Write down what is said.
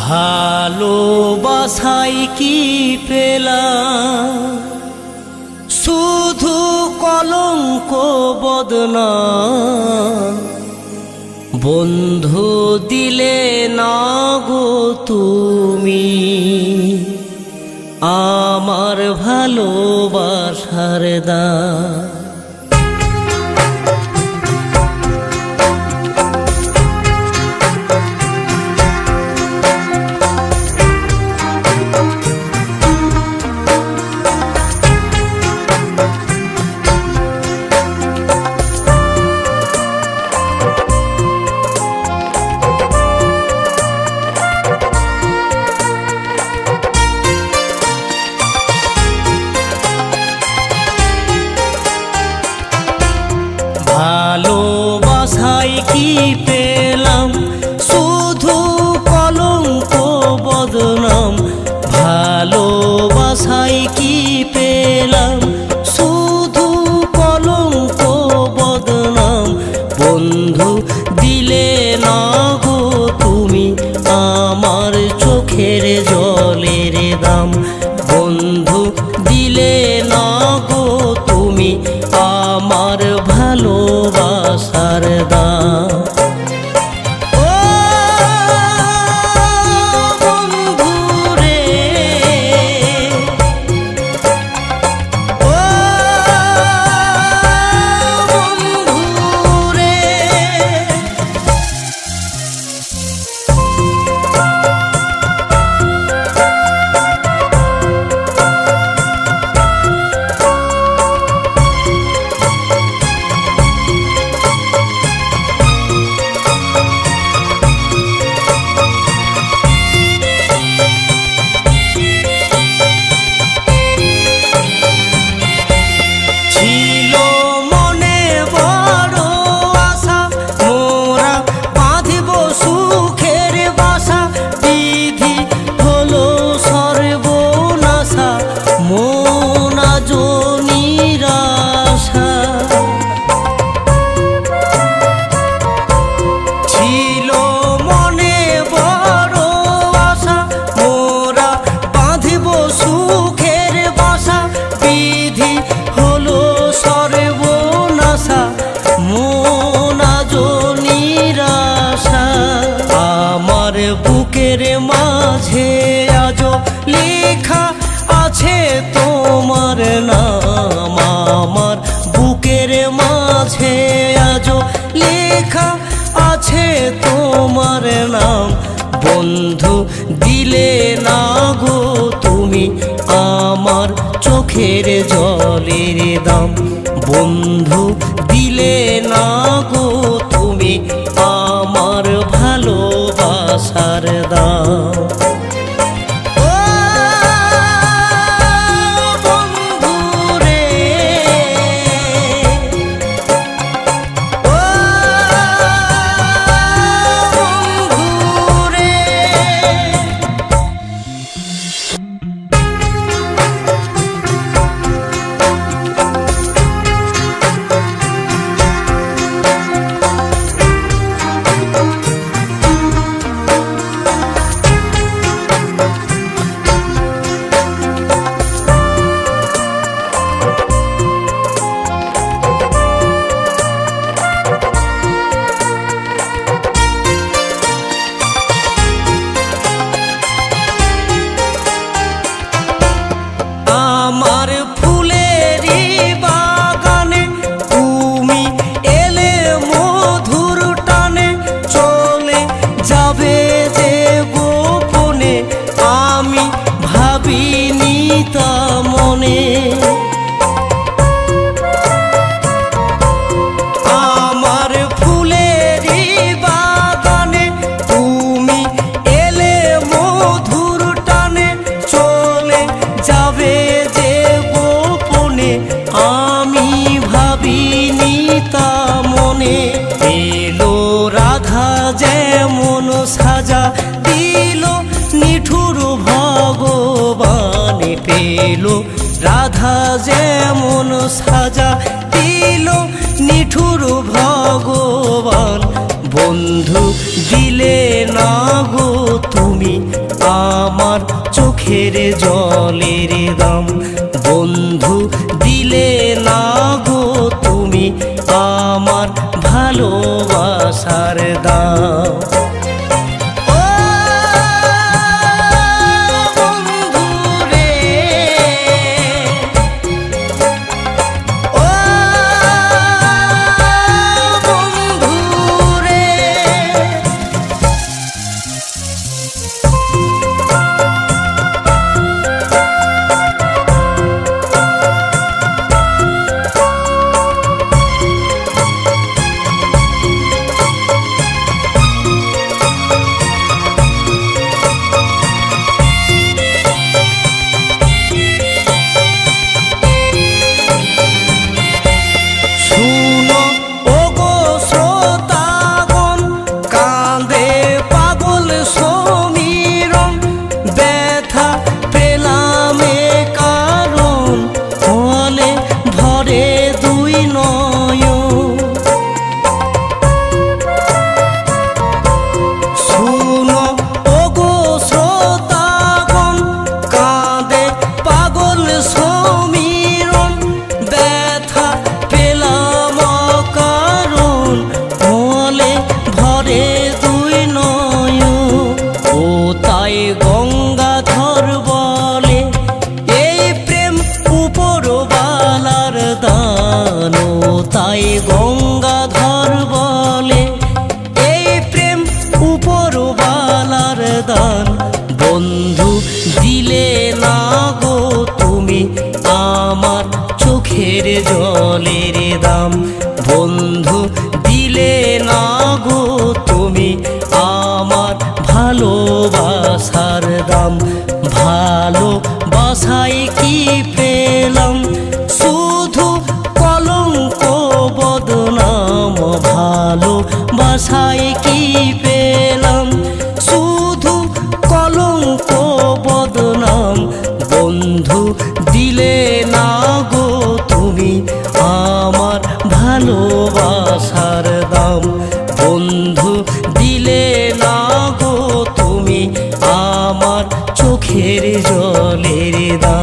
ভালোবাসায় কি পেলাম শুধু কলঙ্ক বদনাম, বন্ধু দিলে না গো তুমি আমার ভালোবাসার দাম। ভালোবাসায় কি পেলাম শুধু কলঙ্ক বদনাম, ভালোবাসায় কি পেলাম শুধু কলঙ্ক বদনাম, বন্ধু দিলে না গো তুমি আমার চোখের জলের দাম, বন্ধু দিলে না গো তুমি আমার ভালোবাসার দাম। বুকের মাঝে আজো লেখা আছে তোমার নাম, আমার বুকের মাঝে আজো লেখা আছে তোমার নাম, বন্ধু দিলে না গো তুমি আমার চোখের জলের দাম, বন্ধু দিলে না গো তুমি আমার ভালোবাসার দাম। আমার ফুলেরই বাগানে তুমি এলে মধুর টানে, চলে যাবে যে গোপনে আমি ভাবিনি তা মনে, আমার ফুলেরই বাগানে তুমি এলে মধুর টানে, চলে যাবে আমি ভাবিনি তা মনে, এলো রাধা যেমন সাজা দিল নিঠুর ভগবান, পেল রাধা যেমন সাজা দিল নিঠুর ভগবান, বন্ধু দিলে না গো তুমি তুমি আমার চোখের জলের দাম। বন্ধু দিলে না গো তুমি আমার ভালোবাসার দাম। গঙ্গাধর বলে এই প্রেম উপরবালার দান। তাই গঙ্গাধর বলে এই প্রেম উপরবালার দান। বন্ধু দিলে না গো তুমি আমার চোখের জলের দাম। বন্ধু দিলে না গো তুমি আমার ভালোবাসার দাম। ভালোবাসায় কি পেলাম শুধু কলঙ্ক বদনাম। ভালোবাসায় কি পেলাম শুধু কলঙ্ক বদনাম। বন্ধু দিলে না গো তুমি আমার ভালোবাসার দাম। বন্ধু দিলে না গো তুমি আমার চোখের জলের দাম।